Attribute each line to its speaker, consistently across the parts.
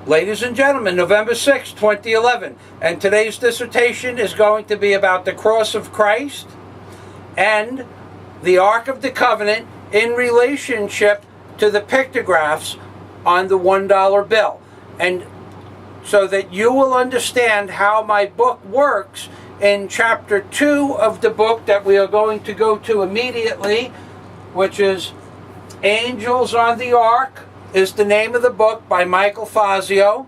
Speaker 1: Ladies and gentlemen, November 6, 2011, and today's dissertation is going to be about the cross of Christ and the Ark of the Covenant in relationship to the pictographs on the $1 bill. And so that you will understand how my book works, in chapter 2 of the book that we are going to go to immediately, which is Angels on the Ark, is the name of the book by Michael Fazio.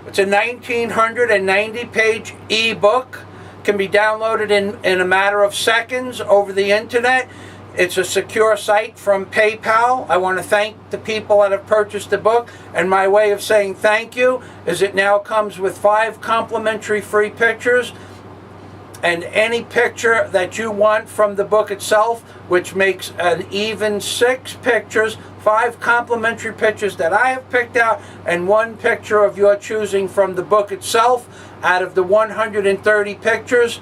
Speaker 1: It's a 1990-page ebook. Can be downloaded in a matter of seconds over the internet. It's a secure site from PayPal. I want to thank the people that have purchased the book, and my way of saying thank you is it now comes with 5 complimentary free pictures, and any picture that you want from the book itself, which makes an even 6 pictures, 5 complimentary pictures that I have picked out, and 1 picture of your choosing from the book itself out of the 130 pictures.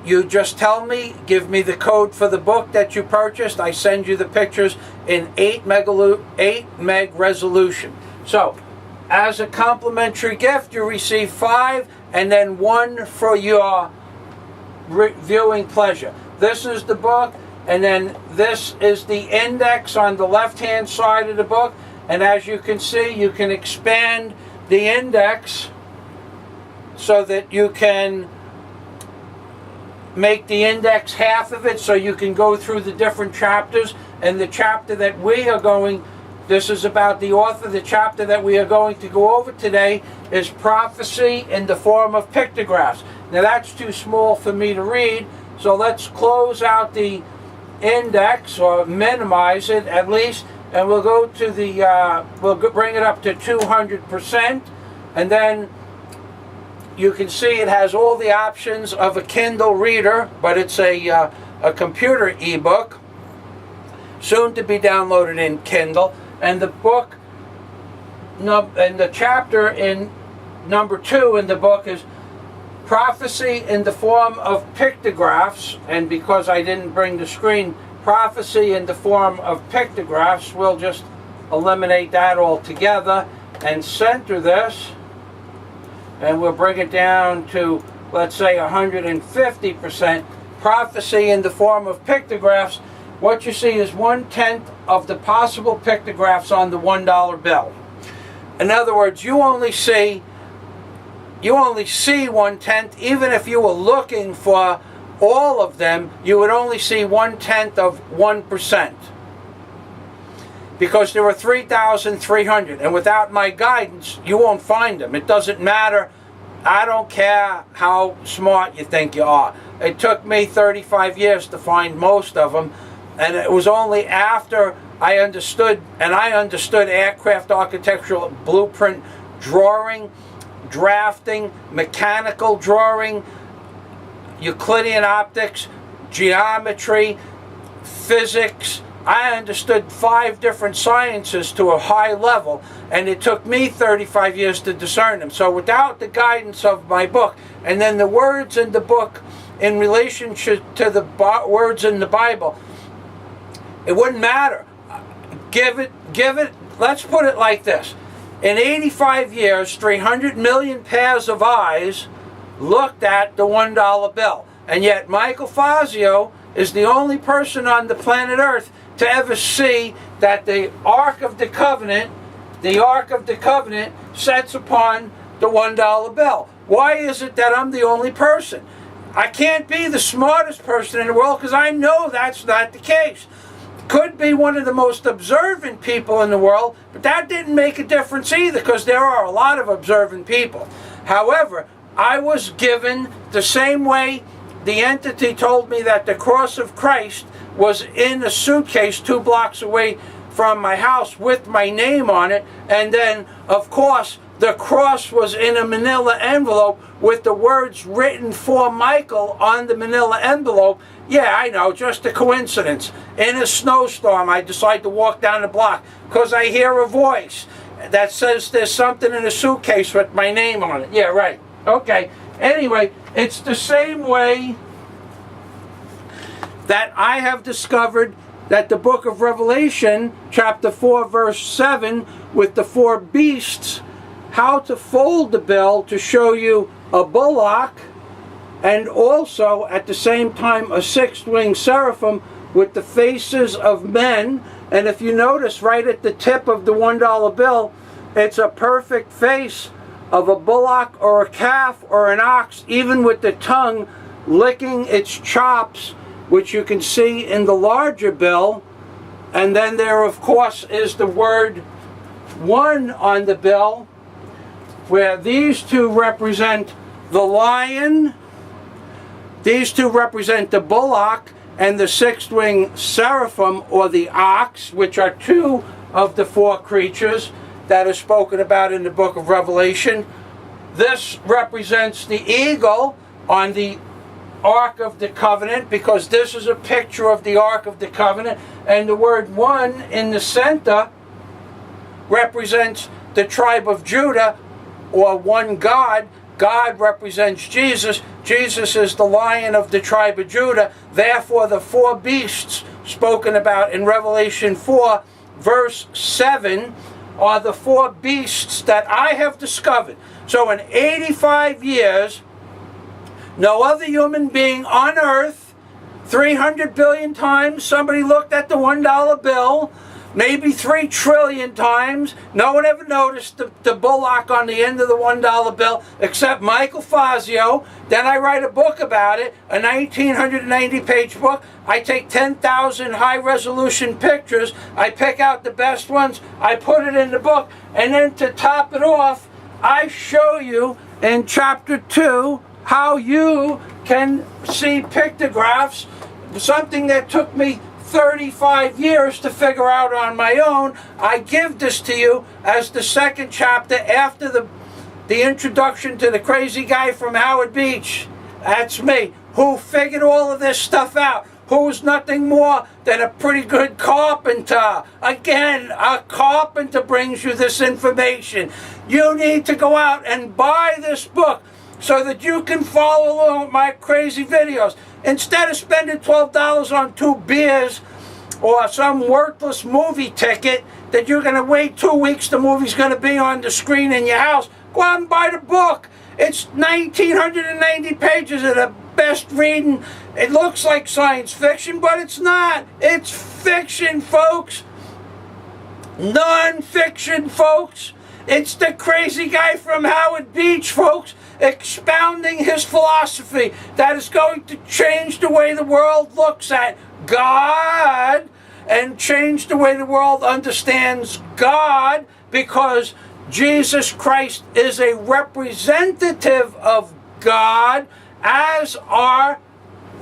Speaker 1: You just tell me, give me the code for the book that you purchased. I send you the pictures in 8 meg resolution. So, as a complimentary gift, you receive 5 and then 1 for your viewing pleasure. This is the book, and then this is the index on the left-hand side of the book. And as you can see, you can expand the index so that you can make the index half of it, so you can go through the different chapters. And the chapter that we are going, this is about the author, the chapter that we are going to go over today is Prophecy in the Form of Pictographs. Now that's too small for me to read, so let's close out the index, or minimize it at least, and we'll go to the, we'll bring it up to 200%, and then you can see it has all the options of a Kindle reader, but it's a computer ebook, soon to be downloaded in Kindle. And the book, and the chapter in number 2 in the book is Prophecy in the Form of Pictographs. And because I didn't bring the screen, Prophecy in the Form of Pictographs, we'll just eliminate that altogether and center this. And we'll bring it down to, let's say, 150%. Prophecy in the Form of Pictographs. What you see is 1/10 of the possible pictographs on the $1 bill. In other words, you only see 1/10. Even if you were looking for all of them, you would only see 1/10 of 1%. Because there are 3,300, and without my guidance, you won't find them. It doesn't matter. I don't care how smart you think you are. It took me 35 years to find most of them, and it was only after I understood aircraft architectural blueprint drawing, drafting, mechanical drawing, Euclidean optics, geometry, physics. I understood 5 different sciences to a high level, and it took me 35 years to discern them. So without the guidance of my book, and then the words in the book in relationship to the words in the Bible, it wouldn't matter. Give it, let's put it like this. In 85 years, 300 million pairs of eyes looked at the $1 bill. And yet Michael Fazio is the only person on the planet Earth to ever see that the Ark of the Covenant sets upon the $1 bill. Why is it that I'm the only person? I can't be the smartest person in the world, because I know that's not the case. Could be one of the most observant people in the world, but that didn't make a difference either, because there are a lot of observant people. However, I was given the same way the entity told me that the cross of Christ was in a suitcase 2 blocks away from my house with my name on it, and then of course the cross was in a manila envelope with the words written for Michael on the manila envelope. Yeah, I know, just a coincidence. In a snowstorm, I decide to walk down the block because I hear a voice that says there's something in a suitcase with my name on it. Yeah, right. Okay. Anyway, it's the same way that I have discovered that the book of Revelation, chapter 4, verse 7, with the 4 beasts, how to fold the bill to show you a bullock, and also at the same time a 6-winged seraphim with the faces of men. And if you notice right at the tip of the $1 bill, it's a perfect face of a bullock or a calf or an ox, even with the tongue licking its chops, which you can see in the larger bill. And then there, of course, is the word 1 on the bill, where these two represent the lion, these two represent the bullock, and the 6-winged seraphim, or the ox, which are 2 of the 4 creatures that are spoken about in the book of Revelation. This represents the eagle on the Ark of the Covenant, because this is a picture of the Ark of the Covenant, and the word 1 in the center represents the tribe of Judah, or one God. God represents Jesus. Jesus is the Lion of the tribe of Judah. Therefore, the 4 beasts spoken about in Revelation 4, verse 7, are the 4 beasts that I have discovered. So in 85 years, no other human being on earth, 300 billion times, somebody looked at the $1 bill, maybe 3 trillion times. No one ever noticed the bullock on the end of the $1 bill except Michael Fazio. Then I write a book about it, a 1,990-page book. I take 10,000 high-resolution pictures. I pick out the best ones. I put it in the book. And then to top it off, I show you in chapter 2 how you can see pictographs, something that took me 35 years to figure out on my own. I give this to you as the 2nd chapter after the introduction to the crazy guy from Howard Beach. That's me, who figured all of this stuff out, who's nothing more than a pretty good carpenter. Again, a carpenter brings you this information. You need to go out and buy this book so that you can follow along with my crazy videos. Instead of spending $12 on 2 beers or some worthless movie ticket that you're going to wait 2 weeks, the movie's going to be on the screen in your house, go out and buy the book. It's 1,990 pages of the best reading. It looks like science fiction, but it's not. It's fiction, folks. Non-fiction, folks. It's the crazy guy from Howard Beach, folks, expounding his philosophy that is going to change the way the world looks at God and change the way the world understands God, because Jesus Christ is a representative of God, as are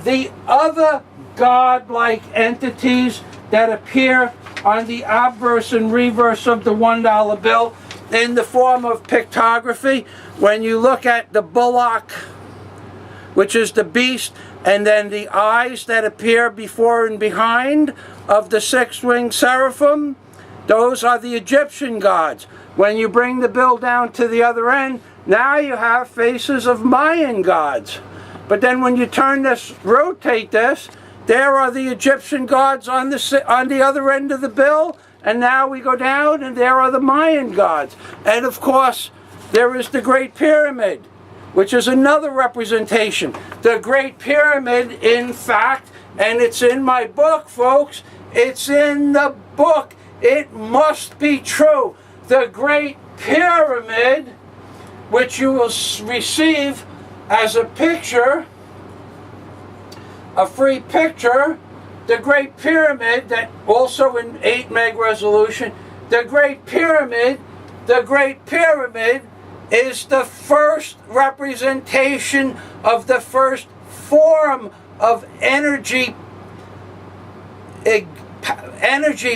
Speaker 1: the other godlike entities that appear on the obverse and reverse of the $1 bill in the form of pictography. When you look at the bullock, which is the beast, and then the eyes that appear before and behind of the 6-winged seraphim, those are the Egyptian gods. When you bring the bill down to the other end, now you have faces of Mayan gods. But then when you turn this, rotate this, there are the Egyptian gods on the other end of the bill. And now we go down, and there are the Mayan gods. And of course, there is the Great Pyramid, which is another representation. The Great Pyramid, in fact, and it's in my book, folks, it's in the book. It must be true. The Great Pyramid, which you will receive as a picture, a free picture, the Great Pyramid, that also in 8 meg resolution, the Great Pyramid is the first representation of the first form of energy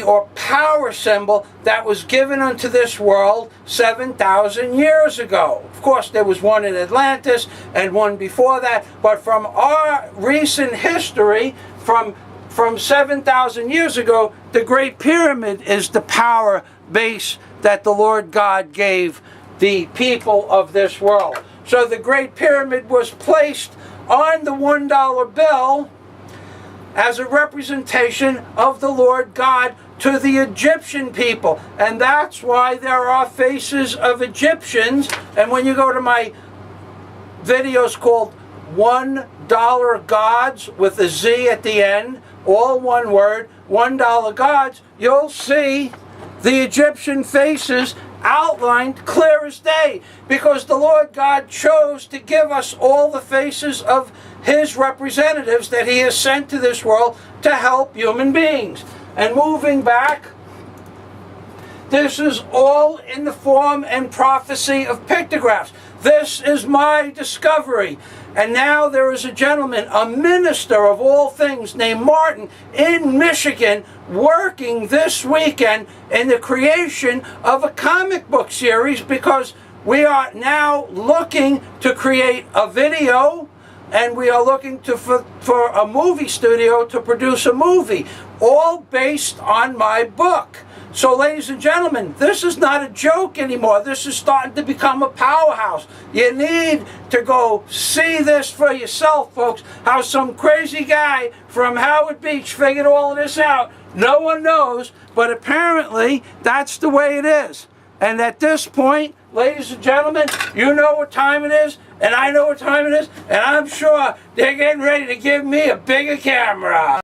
Speaker 1: or power symbol that was given unto this world 7,000 years ago. Of course, there was one in Atlantis and one before that, but from our recent history, from 7,000 years ago, the Great Pyramid is the power base that the Lord God gave the people of this world. So the Great Pyramid was placed on the $1 bill as a representation of the Lord God to the Egyptian people. And that's why there are faces of Egyptians. And when you go to my videos called $1 Gods with a Z at the end, all one word, $1 Gods, you'll see the Egyptian faces outlined clear as day, because the Lord God chose to give us all the faces of His representatives that He has sent to this world to help human beings. And moving back, this is all in the form and prophecy of pictographs. This is my discovery. And now there is a gentleman, a minister of all things, named Martin in Michigan, working this weekend in the creation of a comic book series, because we are now looking to create a video, and we are looking for a movie studio to produce a movie, all based on my book. So, ladies and gentlemen, this is not a joke anymore. This is starting to become a powerhouse. You need to go see this for yourself, folks. How some crazy guy from Howard Beach figured all of this out. No one knows, but apparently that's the way it is. And at this point, ladies and gentlemen, you know what time it is, and I know what time it is, and I'm sure they're getting ready to give me a bigger camera.